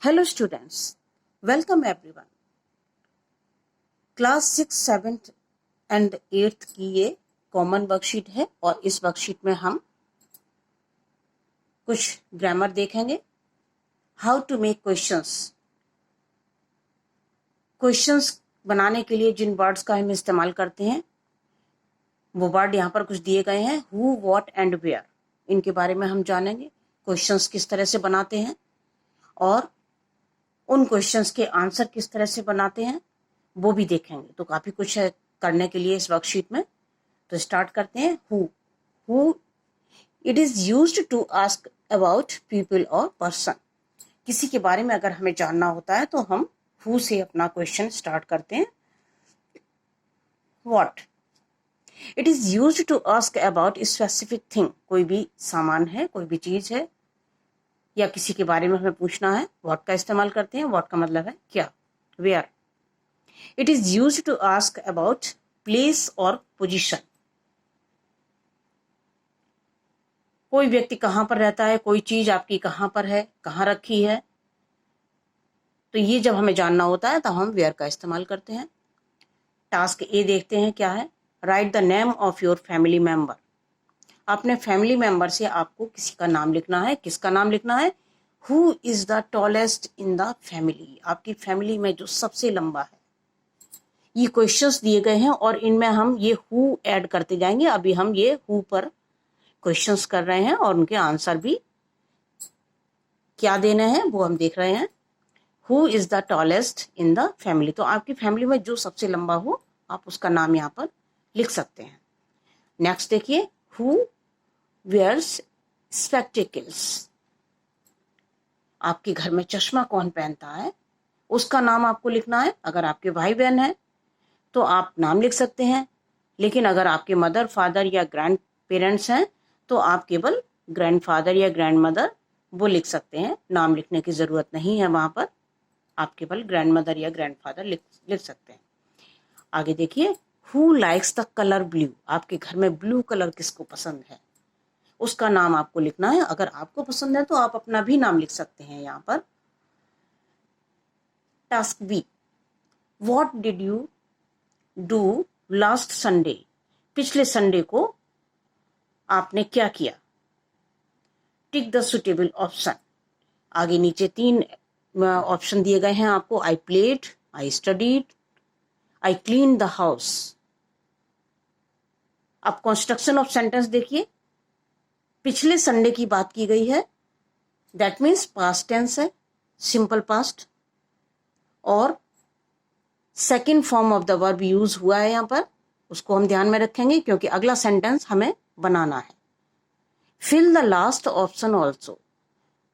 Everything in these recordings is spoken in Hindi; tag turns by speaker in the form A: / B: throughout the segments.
A: Hello students, welcome everyone. Class 6, 7 and 8 की ये कॉमन वर्कशीट है और इस वर्कशीट में हम कुछ ग्रामर देखेंगे. हाउ टू मेक क्वेश्चंस बनाने के लिए जिन वर्ड्स का हम इस्तेमाल करते हैं वो वर्ड यहाँ पर कुछ दिए गए हैं. हु, व्हाट एंड वेयर, इनके बारे में हम जानेंगे. क्वेश्चंस किस तरह से बनाते हैं और उन क्वेश्चंस के आंसर किस तरह से बनाते हैं वो भी देखेंगे. तो काफी कुछ है करने के लिए इस वर्कशीट में. तो स्टार्ट करते हैं. Who it is used to ask about people और पर्सन. किसी के बारे में अगर हमें जानना होता है तो हम हु से अपना क्वेश्चन स्टार्ट करते हैं. What it is used to ask about specific thing. कोई भी सामान है, कोई भी चीज है या किसी के बारे में हमें पूछना है, व्हाट का इस्तेमाल करते हैं. व्हाट का मतलब है क्या. Where it is used to ask about place और पोजीशन. कोई व्यक्ति कहां पर रहता है, कोई चीज आपकी कहां पर है, कहां रखी है, तो ये जब हमें जानना होता है तो हम वेयर का इस्तेमाल करते हैं. टास्क ए देखते हैं क्या है. Right the name of your family member. अपने फैमिली मेंबर से आपको किसी का नाम लिखना है. किसका नाम लिखना है. Who is the tallest in the family. आपकी फैमिली में जो सबसे लंबा है. ये क्वेश्चंस दिए गए हैं और इनमें हम ये हु ऐड करते जाएंगे. अभी हम ये हु पर क्वेश्चंस कर रहे हैं और उनके आंसर भी क्या देने हैं वो हम देख रहे हैं. Who is the tallest in the family. तो आपकी फैमिली में जो सबसे लंबा हो आप उसका नाम यहाँ पर लिख सकते हैं. नेक्स्ट देखिए. Who wears spectacles. आपके घर में चश्मा कौन पहनता है उसका नाम आपको लिखना है. अगर आपके भाई बहन है तो आप नाम लिख सकते हैं, लेकिन अगर आपके मदर, फादर या ग्रैंड पेरेंट्स हैं तो आप केवल ग्रैंडफादर या ग्रैंड मदर वो लिख सकते हैं. नाम लिखने की जरूरत नहीं है वहां पर. आप केवल ग्रैंड मदर या ग्रैंडफादर लिख सकते हैं. आगे देखिए. Who likes the colour blue. आपके घर में ब्लू कलर किसको पसंद है उसका नाम आपको लिखना है. अगर आपको पसंद है तो आप अपना भी नाम लिख सकते हैं यहाँ पर. Task B. What did you do last Sunday. पिछले संडे को आपने क्या किया. Tick the suitable option. आगे नीचे 3 ऑप्शन दिए गए हैं आपको. I played, I studied, I clean the house. अब कंस्ट्रक्शन ऑफ सेंटेंस देखिए. पिछले संडे की बात की गई है, दैट मीन्स पास्ट टेंस है, सिंपल पास्ट, और second form of the verb use हुआ है यहाँ पर. उसको हम ध्यान में रखेंगे क्योंकि अगला सेंटेंस हमें बनाना है. Fill the last option also.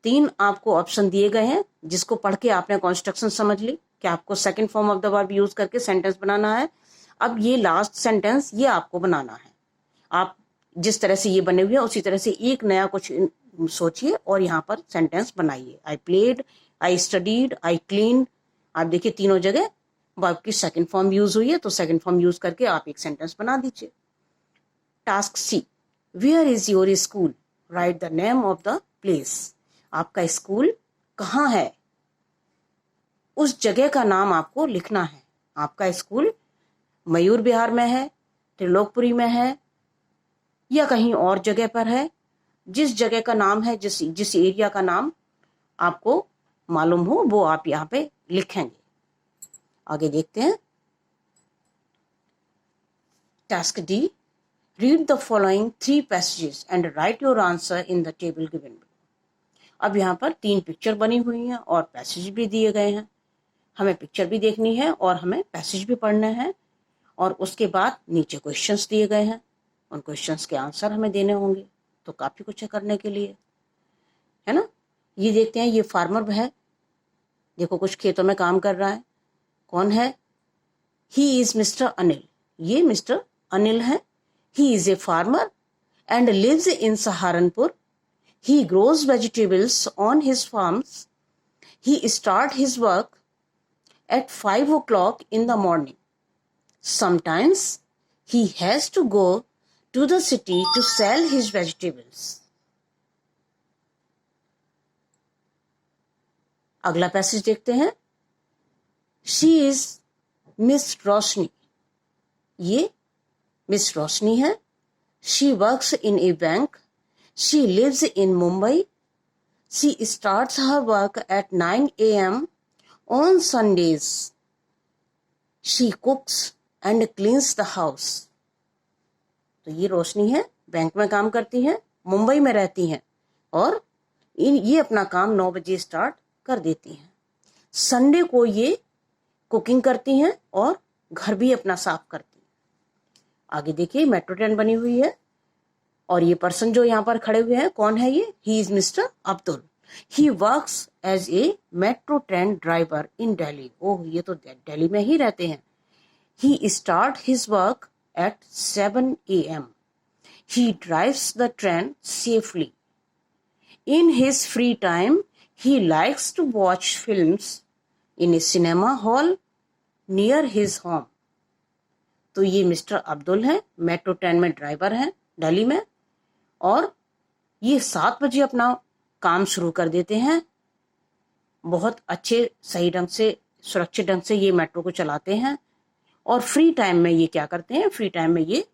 A: 3 आपको ऑप्शन दिए गए हैं जिसको पढ़ के आपने कंस्ट्रक्शन समझ ली कि आपको second form of the verb use करके सेंटेंस बनाना है. अब ये लास्ट सेंटेंस ये आपको बनाना है. आप जिस तरह से ये बने हुए हैं उसी तरह से एक नया कुछ सोचिए और यहाँ पर सेंटेंस बनाइए. आई played, I studied, I clean. आप देखिए तीनों जगह वर्ब की सेकंड फॉर्म यूज हुई है, तो सेकंड फॉर्म यूज करके आप एक सेंटेंस बना दीजिए. Task C. Where is your school. Write the name of the place. आपका स्कूल कहाँ है उस जगह का नाम आपको लिखना है. आपका स्कूल मयूर विहार में है, त्रिलोकपुरी में है या कहीं और जगह पर है. जिस जगह का नाम है, जिस एरिया का नाम आपको मालूम हो वो आप यहाँ पे लिखेंगे. आगे देखते हैं. Task D. Read the following 3 passages and right your answer in the table given. अब यहाँ पर 3 पिक्चर बनी हुई हैं और पैसेज भी दिए गए हैं. हमें पिक्चर भी देखनी है और हमें पैसेज भी पढ़ना है, और उसके बाद नीचे क्वेश्चंस दिए गए हैं. उन क्वेश्चंस के आंसर हमें देने होंगे. तो काफी कुछ है करने के लिए, है ना. ये देखते हैं. ये फार्मर है, देखो कुछ खेतों में काम कर रहा है. कौन है. He is mister Anil. ये मिस्टर अनिल है. He is a farmer and lives in Saharanpur. He grows vegetables on his farms. He starts his work at 5 o'clock in the morning. Sometimes he has to go to the city to sell his vegetables. अगला पैसेज देखते हैं। शी इज मिस रोशनी, ये मिस रोशनी है। She works in a bank, she lives in Mumbai, she starts her work at 9 AM on Sundays, she cooks and cleans the house. तो ये रोशनी है, बैंक में काम करती है, मुंबई में रहती हैं और ये अपना काम 9 बजे स्टार्ट कर देती हैं। संडे को ये कुकिंग करती हैं और घर भी अपना साफ करती हैं। आगे देखिए मेट्रो ट्रेन बनी हुई है और ये पर्सन जो यहाँ पर खड़े हुए हैं कौन है ये? He is mister Abdul. He works as a metro train driver in Delhi. Oh, ये तो दिल्ली में ही रहते हैं। He start his work at 7 AM. He drives the train safely. In his free time, he likes to watch films in a cinema hall near his home. तो ये मिस्टर अब्दुल हैं, मेट्रो ट्रेन में ड्राइवर हैं दिल्ली में, और ये 7 बजे अपना काम शुरू कर देते हैं। बहुत अच्छे सही ढंग से, सुरक्षित ढंग से ये मेट्रो को चलाते हैं और फ्री टाइम में ये क्या करते हैं? फ्री टाइम में ये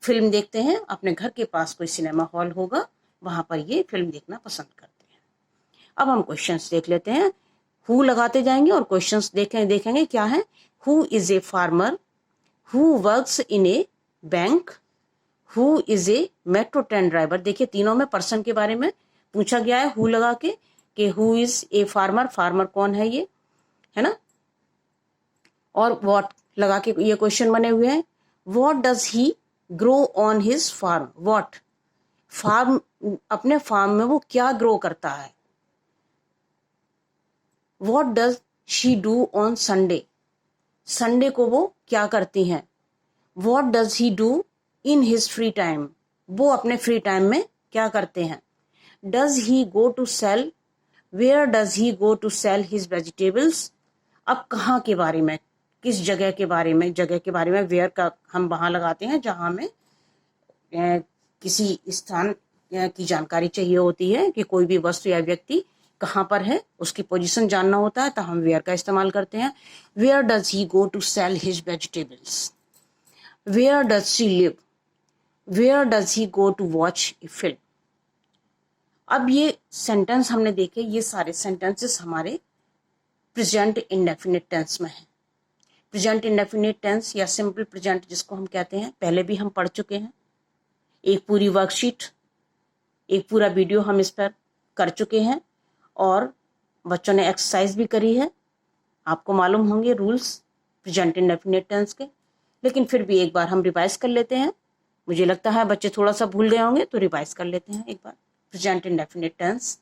A: फिल्म देखते हैं। अपने घर के पास कोई सिनेमा हॉल होगा, वहां पर ये फिल्म देखना पसंद करते हैं। अब हम क्वेश्चंस देख लेते हैं। हु लगाते जाएंगे और क्वेश्चंस देखेंगे क्या है। Who is a farmer, who works in a bank, who is a metro train driver. देखिए तीनों में पर्सन के बारे में पूछा गया है हु लगा के, कि who is a farmer, farmer कौन है ये, है ना। और व्हाट लगा के ये क्वेश्चन बने हुए हैं। What does he grow on his farm, what, farm, अपने फार्म में वो क्या ग्रो करता है। What does she do on Sunday, Sunday को वो क्या करती हैं। What does he do in his free time, वो अपने फ्री टाइम में क्या करते हैं। Does he go to sell, where does he go to sell his vegetables. अब कहाँ के बारे में, किस जगह के बारे में, जगह के बारे में वेयर का हम वहां लगाते हैं जहां हमें किसी स्थान की जानकारी चाहिए होती है कि कोई भी वस्तु या व्यक्ति कहाँ पर है, उसकी पोजीशन जानना होता है, तो हम वेयर का इस्तेमाल करते हैं। Where does he go to sell his vegetables, where does she live, where does he go to watch a film. अब ये सेंटेंस हमने देखे, ये सारे सेंटेंसेस हमारे प्रेजेंट इंडेफिनिट टेंस में है। प्रेजेंट इंडेफिनिट टेंस या सिंपल प्रेजेंट जिसको हम कहते हैं, पहले भी हम पढ़ चुके हैं। एक पूरी वर्कशीट, एक पूरा वीडियो हम इस पर कर चुके हैं और बच्चों ने एक्सरसाइज भी करी है। आपको मालूम होंगे रूल्स प्रेजेंट इंडेफिनिट टेंस के, लेकिन फिर भी एक बार हम रिवाइज कर लेते हैं। मुझे लगता है बच्चे थोड़ा सा भूल गए होंगे, तो रिवाइज कर लेते हैं एक बार। प्रेजेंट इंडेफिनिट टेंस,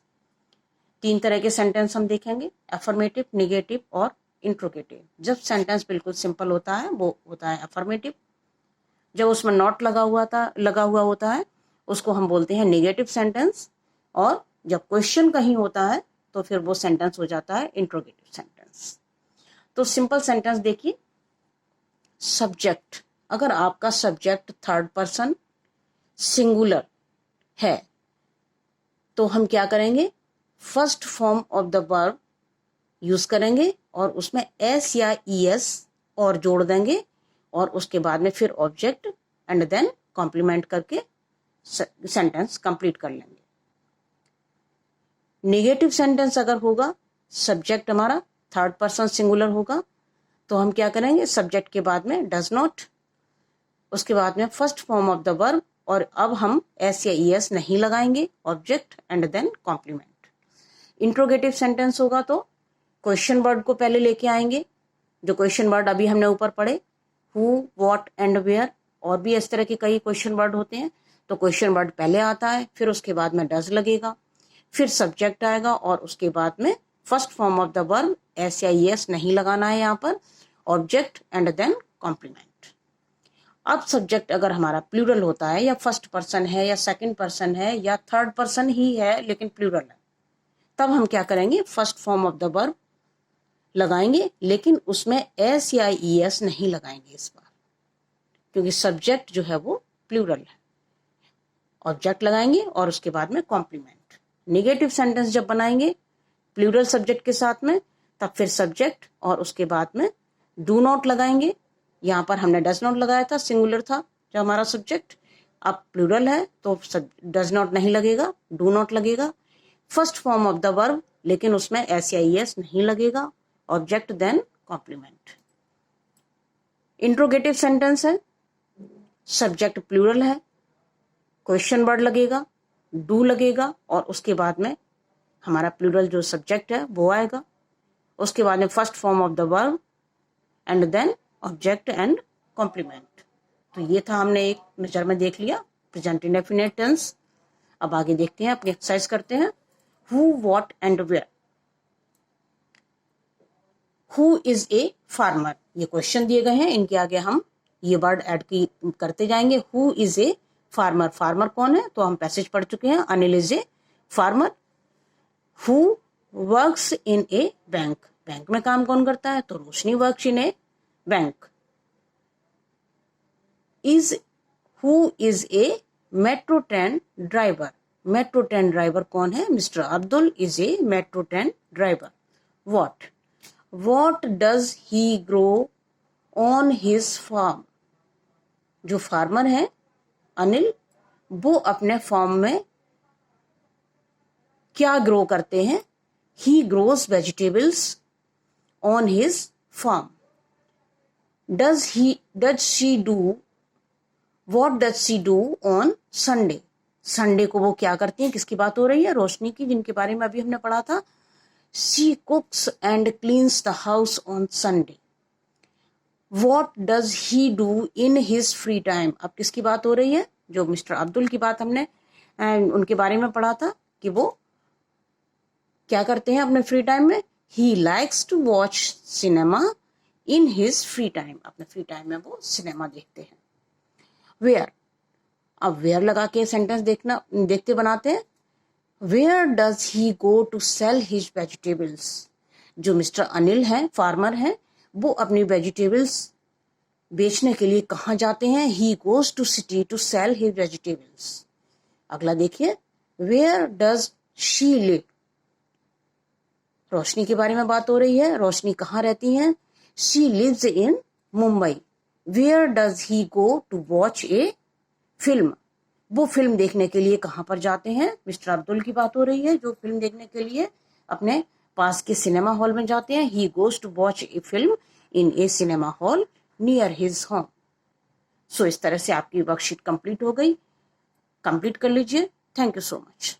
A: 3 तरह के सेंटेंस हम देखेंगे, अफर्मेटिव, निगेटिव और इंट्रोगेटिव। जब सेंटेंस बिल्कुल सिंपल होता है वो होता है अफर्मेटिव। जब उसमें नॉट लगा हुआ होता है उसको हम बोलते हैं निगेटिव सेंटेंस। और जब क्वेश्चन कहीं होता है तो फिर वो सेंटेंस हो जाता है इंट्रोगेटिव सेंटेंस। तो सिंपल सेंटेंस देखिए। सब्जेक्ट, अगर आपका सब्जेक्ट थर्ड पर्सन सिंगुलर है तो हम क्या करेंगे, first form of the verb use करेंगे और उसमें एस या ईएस और जोड़ देंगे और उसके बाद में फिर ऑब्जेक्ट एंड देन कॉम्प्लीमेंट करके सेंटेंस कंप्लीट कर लेंगे। नेगेटिव सेंटेंस अगर होगा, सब्जेक्ट हमारा थर्ड पर्सन सिंगुलर होगा, तो हम क्या करेंगे, सब्जेक्ट के बाद में डज नॉट, उसके बाद में first form of the verb, और अब हम एस या ईएस नहीं लगाएंगे, object and then complement. Interrogative sentence होगा तो क्वेश्चन वर्ड को पहले लेके आएंगे, जो क्वेश्चन वर्ड अभी हमने ऊपर पढ़े, हु, व्हाट एंड वेयर, और भी इस तरह के कई क्वेश्चन वर्ड होते हैं। तो क्वेश्चन वर्ड पहले आता है, फिर उसके बाद में डज लगेगा, फिर सब्जेक्ट आएगा और उसके बाद में first form of the verb, S या ईएस नहीं लगाना है यहाँ पर, ऑब्जेक्ट एंड देन कॉम्प्लीमेंट। अब सब्जेक्ट अगर हमारा प्लूरल होता है, या फर्स्ट पर्सन है, या सेकंड पर्सन है, या थर्ड पर्सन ही है लेकिन प्लूरल है, तब हम क्या करेंगे, first form of the verb लगाएंगे, लेकिन उसमें एस या ईएस नहीं लगाएंगे इस बार, क्योंकि सब्जेक्ट जो है वो प्लूरल है। ऑब्जेक्ट लगाएंगे और उसके बाद में कॉम्प्लीमेंट। नेगेटिव सेंटेंस जब बनाएंगे प्लूरल सब्जेक्ट के साथ में, तब फिर सब्जेक्ट और उसके बाद में डू नॉट लगाएंगे। यहाँ पर हमने डज नॉट लगाया था, सिंगुलर था जो हमारा सब्जेक्ट, अब प्लूरल है तो डज नॉट नहीं लगेगा, डू नॉट लगेगा। First form of the verb, लेकिन उसमें एस या ईएस नहीं लगेगा। Object then complement. Interrogative sentence है, सब्जेक्ट प्लूरल है, क्वेश्चन वर्ड लगेगा, डू लगेगा और उसके बाद में हमारा प्लूरल जो सब्जेक्ट है वो आएगा। उसके बाद में first form of the verb and then object and complement. तो ये था, हमने एक नजर में देख लिया प्रेजेंट इंडेफिनिट टेंस। अब आगे देखते हैं, अपनी एक्सरसाइज करते हैं। Who, what and where. Who is a farmer, ये क्वेश्चन दिए गए हैं, इनके आगे हम ये वर्ड ऐड करते जाएंगे। Who is a farmer, farmer कौन है, तो हम पैसेज पढ़ चुके हैं, Anil is a farmer. Who works in a bank, bank में काम कौन करता है, तो Roshni works in a bank. Is, who is a metro train driver, metro train driver कौन है, mister Abdul is a metro train driver. What, what does he grow on his farm, जो फार्मर है अनिल, वो अपने फार्म में क्या ग्रो करते हैं, he grows vegetables on his farm. Does she do, what does she do on Sunday, Sunday को वो क्या करती है, किसकी बात हो रही है, रोशनी की, जिनके बारे में अभी हमने पढ़ा था। She cooks and cleans the house on Sunday. What does he do in his free time, अब किसकी बात हो रही है, जो मिस्टर अब्दुल की बात हमने उनके बारे में पढ़ा था कि वो क्या करते हैं अपने फ्री टाइम में। He likes to watch cinema in his free time, अपने फ्री टाइम में वो सिनेमा देखते हैं। Where, अब वेयर लगा के सेंटेंस देखते बनाते हैं। Where does he go to sell his vegetables, जो मिस्टर अनिल हैं, फार्मर हैं, वो अपनी वेजिटेबल्स बेचने के लिए कहाँ जाते हैं, he goes to city to sell his vegetables. अगला देखिए, where does she live, Roshni के बारे में बात हो रही है, रोशनी कहाँ रहती हैं, she lives in Mumbai. Where does he go to watch a film, वो फिल्म देखने के लिए कहाँ पर जाते हैं, मिस्टर अब्दुल की बात हो रही है, जो फिल्म देखने के लिए अपने पास के सिनेमा हॉल में जाते हैं। He goes to watch a film in a cinema hall near his home. So इस तरह से आपकी वर्कशीट कंप्लीट हो गई, कंप्लीट कर लीजिए। Thank you so much.